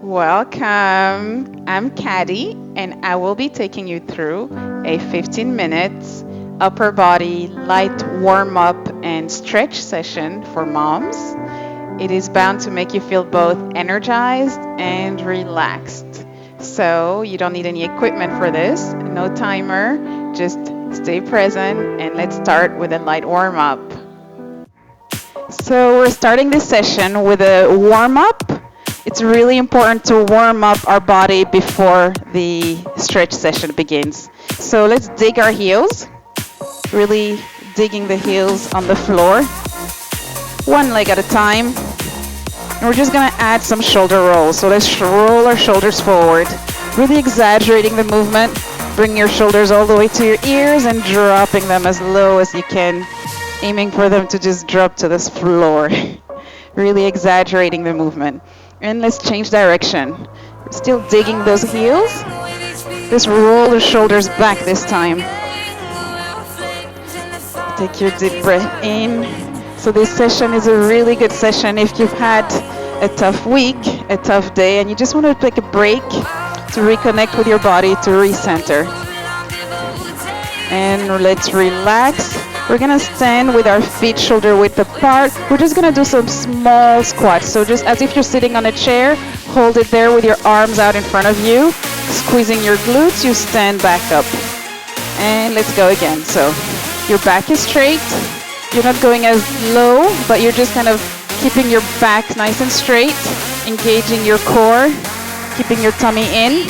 Welcome. I'm Kaddy, and I will be taking you through a 15 minutes upper body light warm up and stretch session for moms. It is bound to make you feel both energized and relaxed. So, you don't need any equipment for this, no timer, just stay present and let's start with a light warm up. So, we're starting this session with a warm up. It's really important to warm up our body before the stretch session begins. So let's dig our heels, really digging the heels on the floor, one leg at a time. And we're just gonna add some shoulder rolls. So let's roll our shoulders forward, really exaggerating the movement. Bring your shoulders all the way to your ears and dropping them as low as you can, aiming for them to just drop to this floor. Really exaggerating the movement. And let's change direction. Still digging those heels. Let's roll the shoulders back this time. Take your deep breath in. So this session is a really good session if you've had a tough week, a tough day, and you just want to take a break to reconnect with your body, to recenter. And let's relax. We're gonna stand with our feet shoulder width apart. We're just gonna do some small squats. So just as if you're sitting on a chair, hold it there with your arms out in front of you. Squeezing your glutes, you stand back up. And let's go again. So your back is straight. You're not going as low, but you're just kind of keeping your back nice and straight, engaging your core, keeping your tummy in.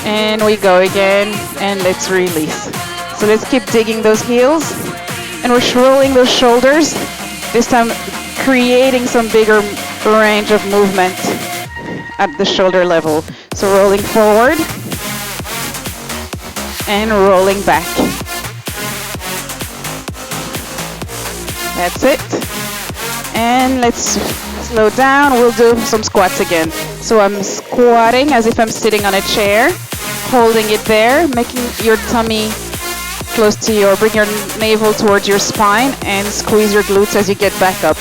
And we go again, and let's release. So let's keep digging those heels. And we're rolling those shoulders, this time creating some bigger range of movement at the shoulder level. So rolling forward and rolling back. That's it. And let's slow down. We'll do some squats again. So I'm squatting as if I'm sitting on a chair, holding it there, making your tummy close to your, bring your navel towards your spine and squeeze your glutes as you get back up.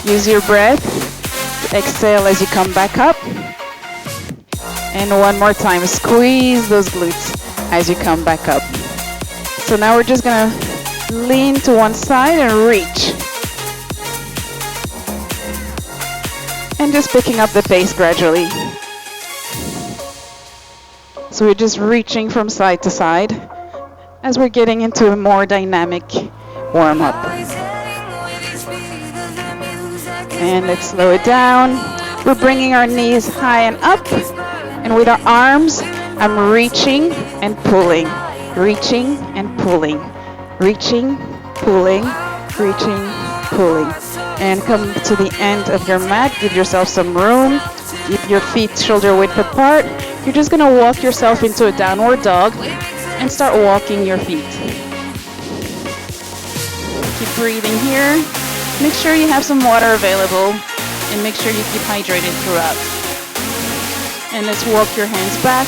Use your breath, exhale as you come back up. And one more time, squeeze those glutes as you come back up. So now we're just gonna lean to one side and reach. And just picking up the pace gradually. So we're just reaching from side to side as we're getting into a more dynamic warm-up. And let's slow it down. We're bringing our knees high and up, and with our arms, I'm reaching and pulling, reaching and pulling, reaching, pulling, reaching, pulling. And come to the end of your mat, give yourself some room, keep your feet shoulder width apart. You're just gonna walk yourself into a downward dog and start walking your feet. Keep breathing here. Make sure you have some water available and make sure you keep hydrated throughout. And let's walk your hands back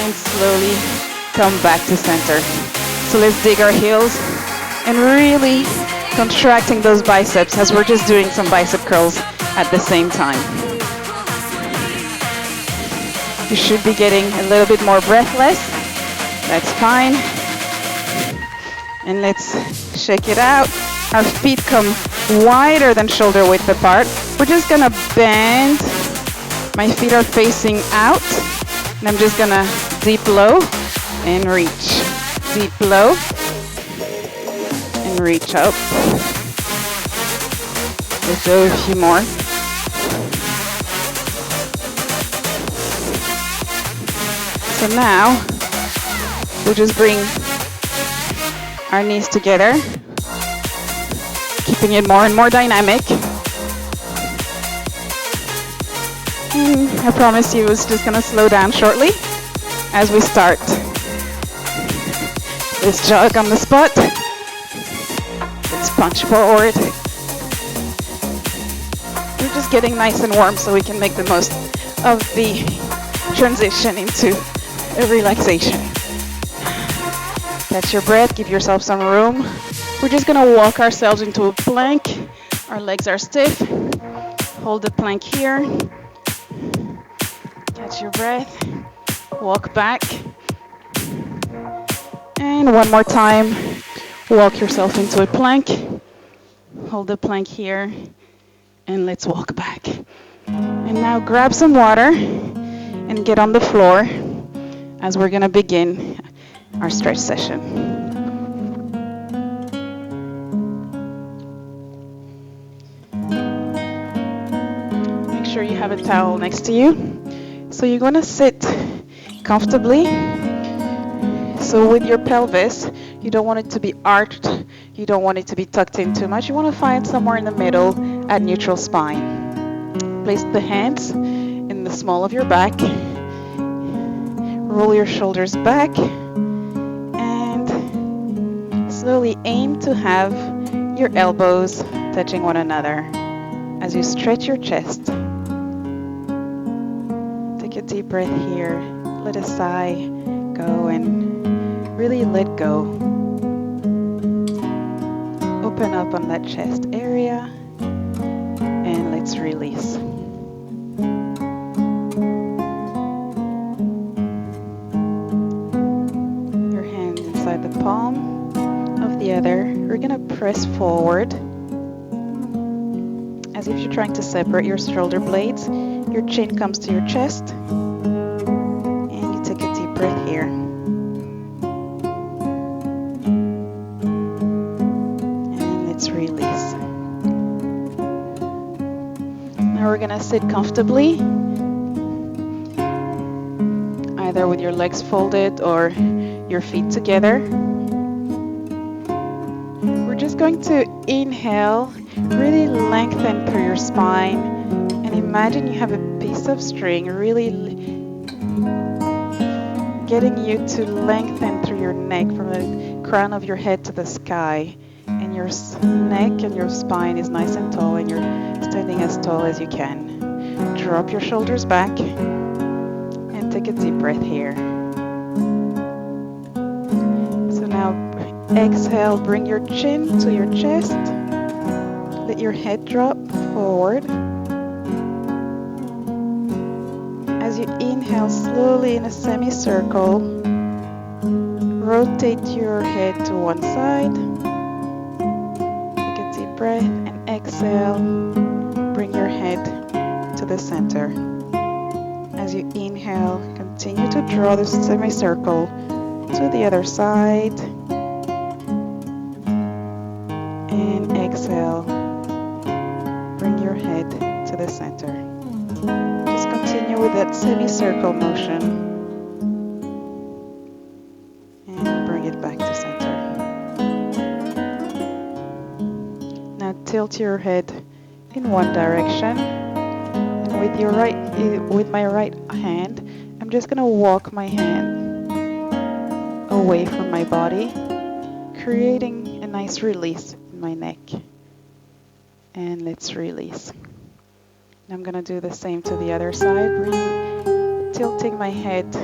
and slowly come back to center. So let's dig our heels and really contracting those biceps as we're just doing some bicep curls at the same time. You should be getting a little bit more breathless. That's fine. And let's shake it out. Our feet come wider than shoulder width apart. We're just gonna bend. My feet are facing out. And I'm just gonna deep low and reach. Deep low and reach up. Let's do a few more. So now, we'll just bring our knees together, keeping it more and more dynamic. And I promise you it's just gonna slow down shortly as we start. Let's jog on the spot. Let's punch forward. We're just getting nice and warm so we can make the most of the transition into a relaxation. Catch your breath, give yourself some room. We're just gonna walk ourselves into a plank. Our legs are stiff. Hold the plank here. Catch your breath. Walk back. And one more time, walk yourself into a plank. Hold the plank here, and let's walk back. And now grab some water and get on the floor as we're gonna begin our stretch session. Make sure you have a towel next to you. So you're gonna sit comfortably. So with your pelvis, you don't want it to be arched, you don't want it to be tucked in too much. You want to find somewhere in the middle at neutral spine. Place the hands in the small of your back. Roll your shoulders back and slowly aim to have your elbows touching one another as you stretch your chest. Take a deep breath here. Let a sigh go and really let go. Open up on that chest area and let's release. Your hand inside the palm of the other. We're gonna press forward as if you're trying to separate your shoulder blades. Your chin comes to your chest and you take a deep breath here. Release. Now we're gonna sit comfortably, either with your legs folded or your feet together. We're just going to inhale, really lengthen through your spine, and imagine you have a piece of string really getting you to lengthen through your neck from the crown of your head to the sky. And your neck and your spine is nice and tall, and you're standing as tall as you can. Drop your shoulders back and take a deep breath here. So now exhale, bring your chin to your chest. Let your head drop forward. As you inhale slowly in a semicircle, rotate your head to one side. Breath and exhale, bring your head to the center. As you inhale, continue to draw the semicircle to the other side. And exhale, bring your head to the center. Just continue with that semicircle motion and bring it back to center. Tilt your head in one direction, and with my right hand, I'm just gonna walk my hand away from my body, creating a nice release in my neck. And let's release. And I'm gonna do the same to the other side, tilting my head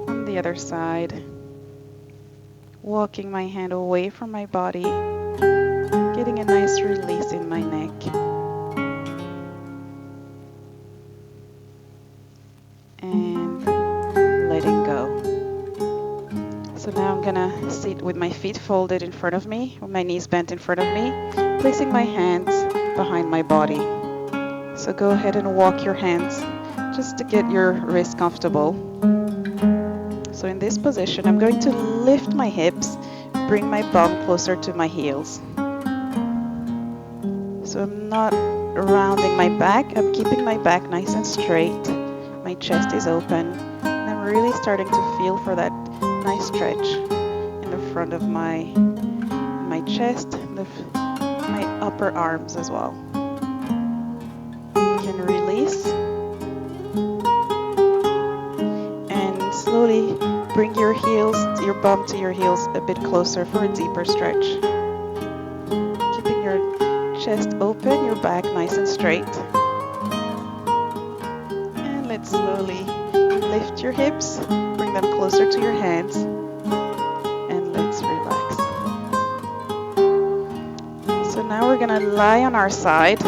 on the other side, walking my hand away from my body, getting a nice release in my neck. And letting go. So now I'm gonna sit with my feet folded in front of me, with my knees bent in front of me, placing my hands behind my body. So go ahead and walk your hands just to get your wrists comfortable. So in this position, I'm going to lift my hips, bring my bum closer to my heels. So I'm not rounding my back, I'm keeping my back nice and straight. My chest is open, and I'm really starting to feel for that nice stretch in the front of my chest, my upper arms as well. You can release and slowly bring your bum to your heels a bit closer for a deeper stretch. Keeping your chest open, your back nice and straight. And let's slowly lift your hips, bring them closer to your hands, and let's relax. So now we're gonna lie on our side.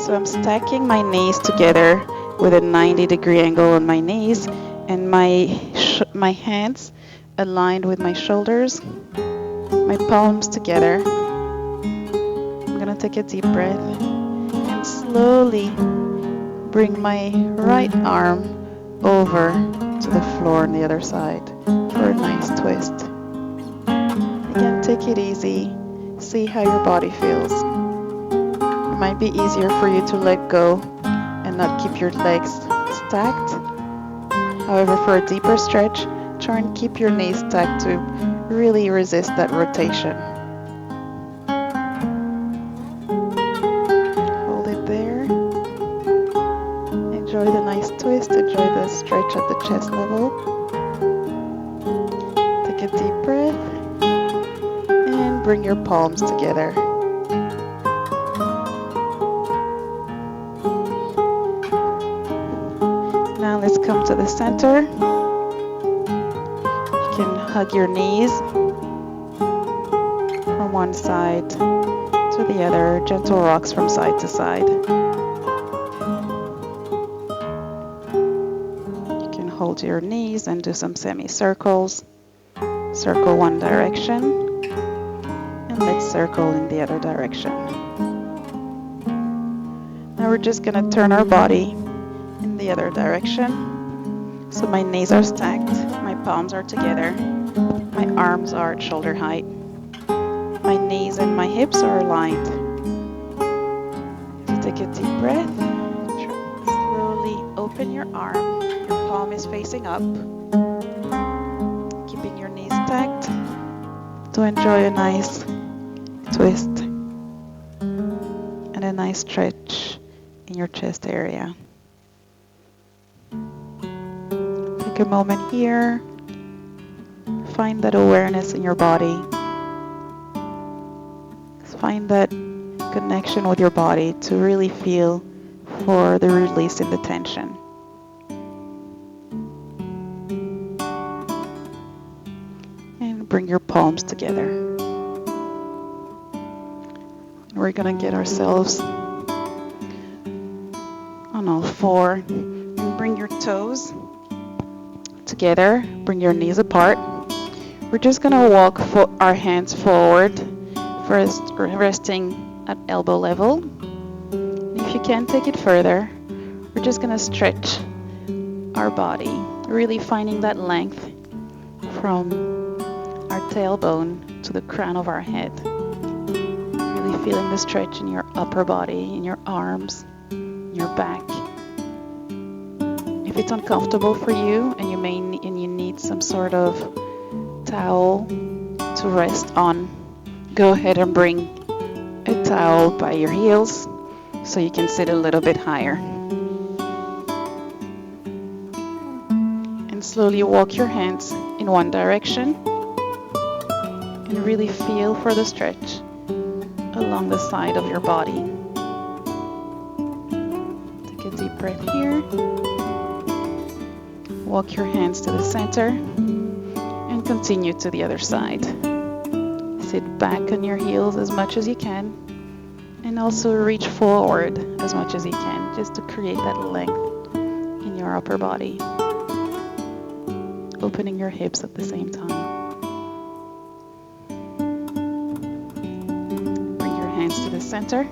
So I'm stacking my knees together with a 90-degree angle on my knees, and my hands aligned with my shoulders, my palms together. I'm gonna take a deep breath and slowly bring my right arm over to the floor on the other side for a nice twist. Again, take it easy. See how your body feels. It might be easier for you to let go and not keep your legs stacked. However, for a deeper stretch, try and keep your knees stacked to really resist that rotation. Hold it there. Enjoy the nice twist. Enjoy the stretch at the chest level. Take a deep breath and bring your palms together. Now let's come to the center. You can hug your knees from one side to the other, gentle rocks from side to side. You can hold your knees and do some semicircles. Circle one direction, and let's circle in the other direction. Now we're just gonna turn our body in the other direction. So my knees are stacked, my palms are together, my arms are at shoulder height, my knees and my hips are aligned. So take a deep breath, slowly open your arm, your palm is facing up, keeping your knees stacked to enjoy a nice twist and a nice stretch in your chest area. Take a moment here. Find that awareness in your body. Find that connection with your body to really feel for the release in the tension. And bring your palms together. We're gonna get ourselves on all four and bring your toes together, bring your knees apart. We're just gonna walk our hands forward, first resting at elbow level. And if you can take it further, we're just gonna stretch our body, really finding that length from our tailbone to the crown of our head. Really feeling the stretch in your upper body, in your arms, in your back. If it's uncomfortable for you and you need some sort of towel to rest on, go ahead and bring a towel by your heels so you can sit a little bit higher. And slowly walk your hands in one direction and really feel for the stretch along the side of your body. Take a deep breath here. Walk your hands to the center and continue to the other side. Sit back on your heels as much as you can and also reach forward as much as you can just to create that length in your upper body. Opening your hips at the same time. Bring your hands to the center.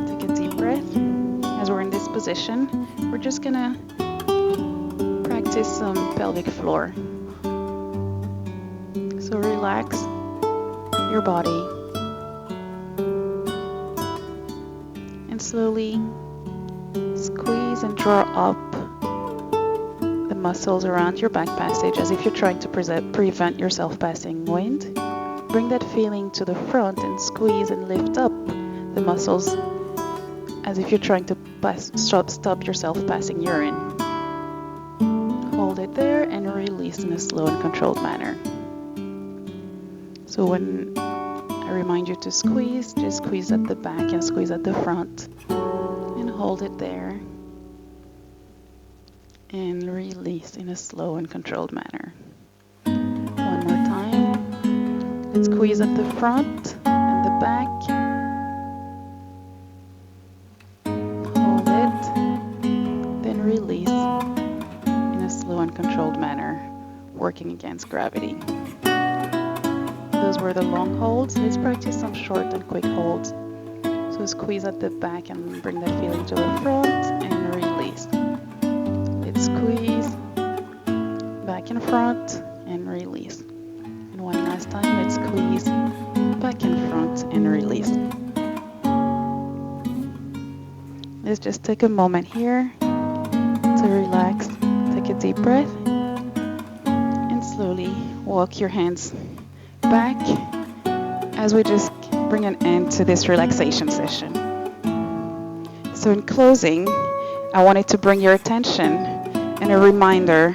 Take a deep breath. As we're in this position, we're just gonna practice some pelvic floor. So relax your body and slowly squeeze and draw up the muscles around your back passage as if you're trying to prevent yourself passing wind. Bring that feeling to the front and squeeze and lift up the muscles as if you're trying to stop yourself passing urine. Hold it there and release in a slow and controlled manner. So when I remind you to squeeze, just squeeze at the back and squeeze at the front and hold it there and release in a slow and controlled manner. One more time. Let's squeeze at the front and the back working against gravity. Those were the long holds. Let's practice some short and quick holds. So squeeze at the back and bring that feeling to the front and release. Let's squeeze back and front and release. And one last time, let's squeeze back and front and release. Let's just take a moment here to relax. Take a deep breath and slowly walk your hands back as we just bring an end to this relaxation session. So in closing, I wanted to bring your attention and a reminder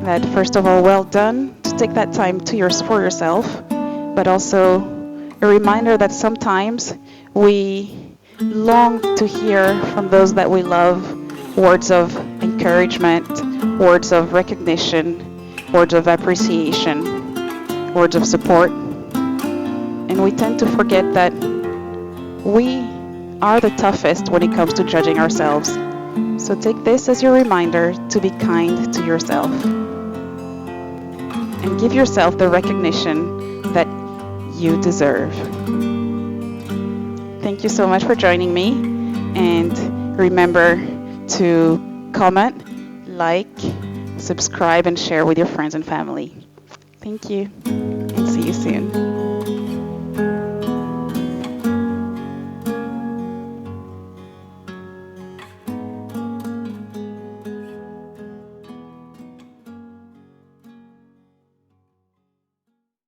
that first of all, well done to take that time for yourself, but also a reminder that sometimes we long to hear from those that we love words of encouragement, words of recognition, words of appreciation, words of support. And we tend to forget that we are the toughest when it comes to judging ourselves. So take this as your reminder to be kind to yourself and give yourself the recognition that you deserve. Thank you so much for joining me, and remember to comment, like, subscribe, and share with your friends and family. Thank you, and see you soon.